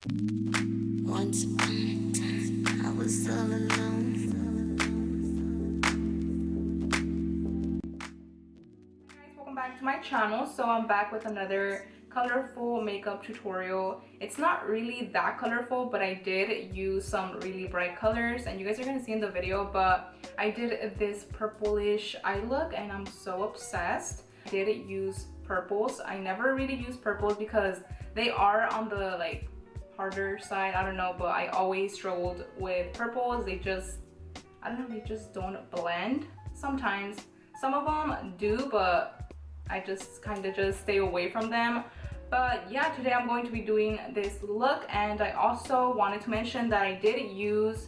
Once upon a time, I was all alone. Guys, welcome back to my channel. So I'm back with another colorful makeup tutorial. It's not really that colorful, but I did use some really bright colors and you guys are gonna see in the video, but I did this purplish eye look and I'm so obsessed. I did use purples. I never really use purples because they are on the like harder side. I don't know, but I always struggled with purples. They just, I don't know, they just don't blend. Sometimes some of them do, but I just kind of just stay away from them. But yeah, today I'm going to be doing this look, and I also wanted to mention that I did use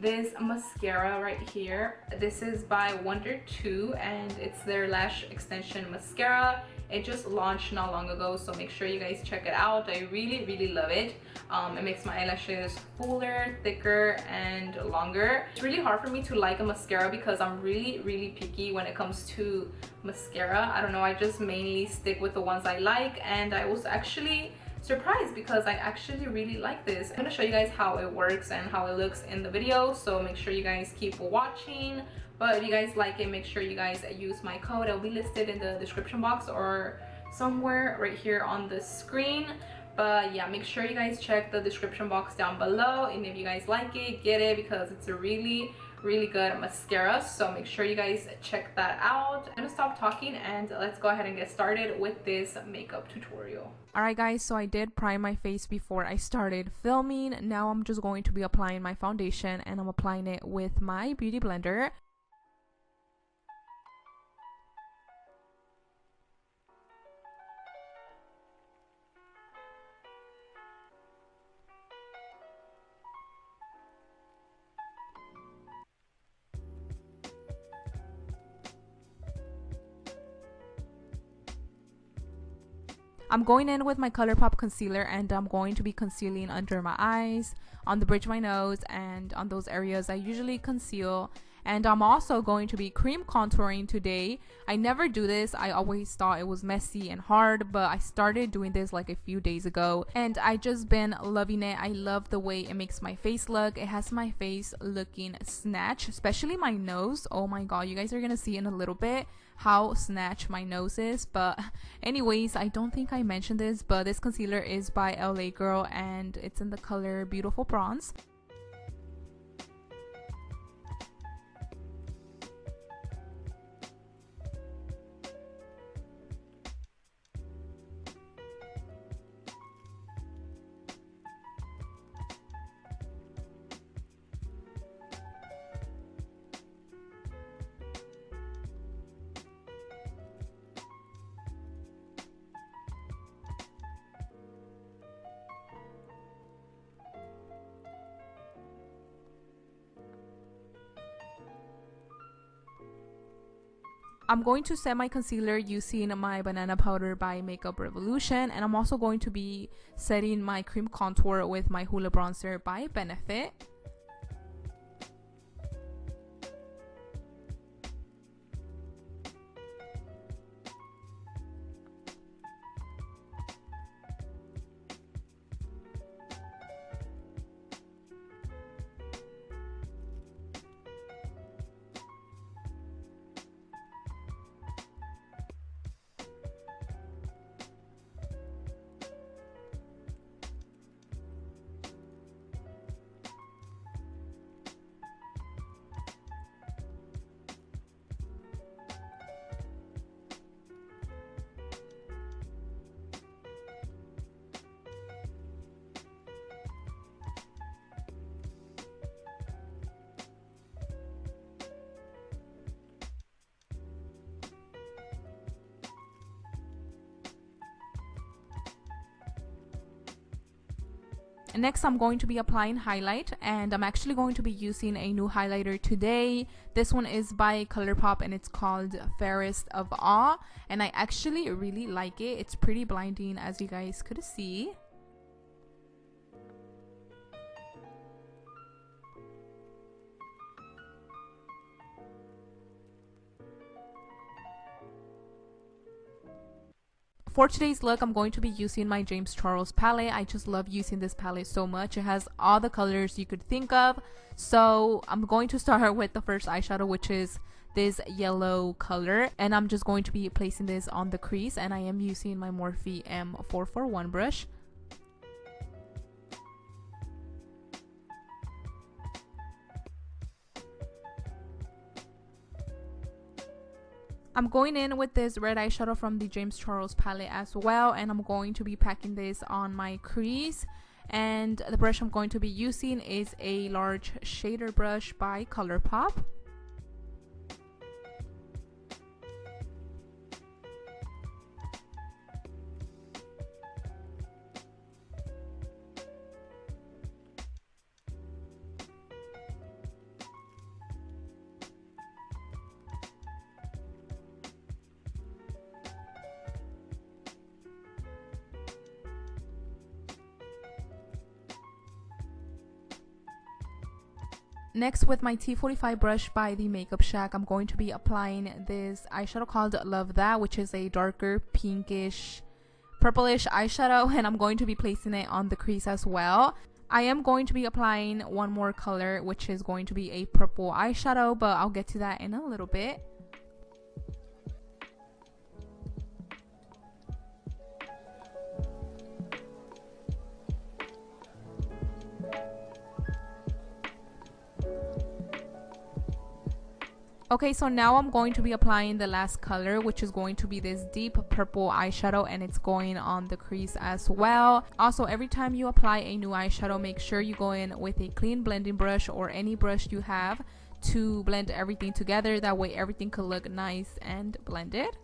this mascara right here. This is by Wonder 2 and it's their lash extension mascara. It just launched not long ago, so make sure you guys check it out. I really love it. It makes my eyelashes fuller, thicker, and longer. It's really hard for me to like a mascara because I'm really picky when it comes to mascara. I don't know, I just mainly stick with the ones I like, and I was actually surprised because I actually really like this. I'm gonna show you guys how it works and how it looks in the video, so make sure you guys keep watching. But if you guys like it, make sure you guys use my code. It'll be listed in the description box or somewhere right here on the screen. But yeah, make sure you guys check the description box down below, and if you guys like it, get it because it's a really good mascara. So make sure you guys check that out. I'm gonna stop talking and let's go ahead and get started with this makeup tutorial. Alright guys, so I did prime my face before I started filming. Now I'm just going to be applying my foundation, and I'm applying it with my beauty blender. I'm going in with my Colourpop concealer, and I'm going to be concealing under my eyes, on the bridge of my nose, and on those areas I usually conceal. And I'm also going to be cream contouring today. I never do this. I always thought it was messy and hard, but I started doing this like a few days ago and I just been loving it. I love the way it makes my face look. It has my face looking snatched, especially my nose. Oh my god, you guys are gonna see in a little bit how snatched my nose is. But anyways, I don't think I mentioned this, but this concealer is by LA Girl and it's in the color Beautiful Bronze. I'm going to set my concealer using my banana powder by Makeup Revolution, and I'm also going to be setting my cream contour with my Hoola bronzer by Benefit. Next, I'm going to be applying highlight, and I'm actually going to be using a new highlighter today. This one is by Colourpop and it's called Fairest of Awe, and I actually really like it. It's pretty blinding, as you guys could see. For today's look, I'm going to be using my James Charles palette. I just love using this palette so much. It has all the colors you could think of. So I'm going to start with the first eyeshadow, which is this yellow color, and I'm just going to be placing this on the crease, and I am using my Morphe M441 brush. I'm going in with this red eyeshadow from the James Charles palette as well, and I'm going to be packing this on my crease. And the brush I'm going to be using is a large shader brush by Colourpop. Next, with my T45 brush by the Makeup Shack, I'm going to be applying this eyeshadow called Love That, which is a darker pinkish purplish eyeshadow, and I'm going to be placing it on the crease as well. I am going to be applying one more color, which is going to be a purple eyeshadow, but I'll get to that in a little bit. Okay, so now I'm going to be applying the last color, which is going to be this deep purple eyeshadow, and it's going on the crease as well. Also, every time you apply a new eyeshadow, make sure you go in with a clean blending brush or any brush you have to blend everything together. That way everything could look nice and blended.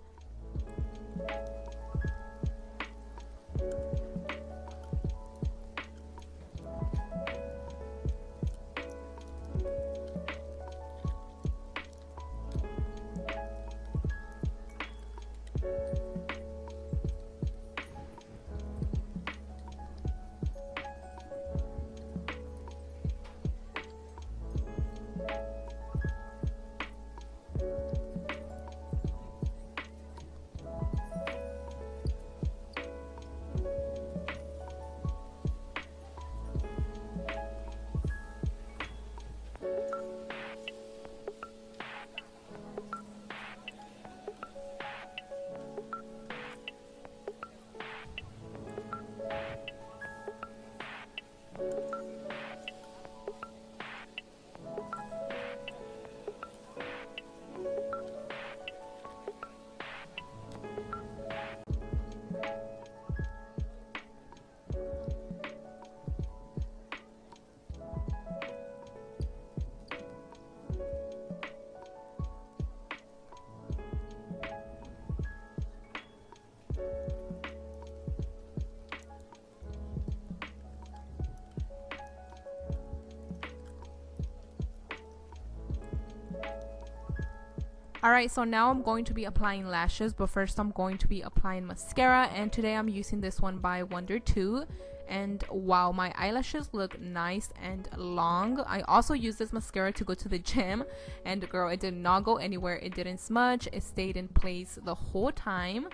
Alright, so now I'm going to be applying lashes, but first I'm going to be applying mascara, and today I'm using this one by Wonder 2. And wow, my eyelashes look nice and long. I also use this mascara to go to the gym, and girl, it did not go anywhere. It didn't smudge. It stayed in place the whole time.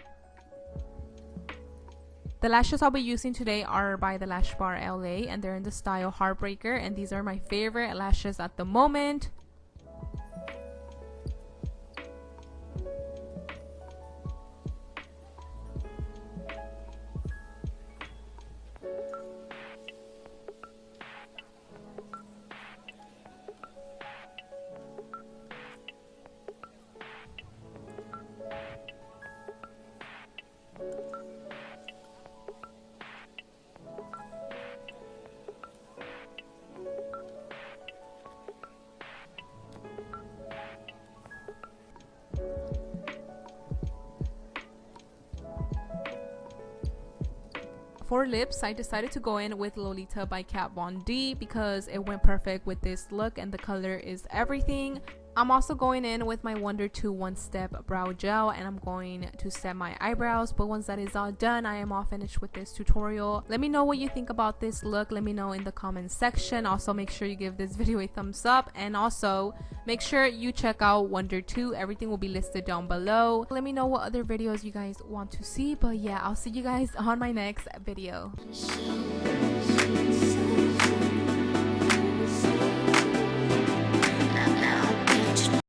The lashes I'll be using today are by Thelashbarla LA, and they're in the style Heartbreaker, and these are my favorite lashes at the moment. For lips, I decided to go in with Lolita by Kat Von D because it went perfect with this look and the color is everything. I'm also going in with my Wonder 2 one-step brow gel, and I'm going to set my eyebrows. But once that is all done, I am all finished with this tutorial. Let me know what you think about this look. Let me know in the comment section. Also, make sure you give this video a thumbs up, and also make sure you check out Wonder 2. Everything will be listed down below. Let me know what other videos you guys want to see. But yeah, I'll see you guys on my next video. So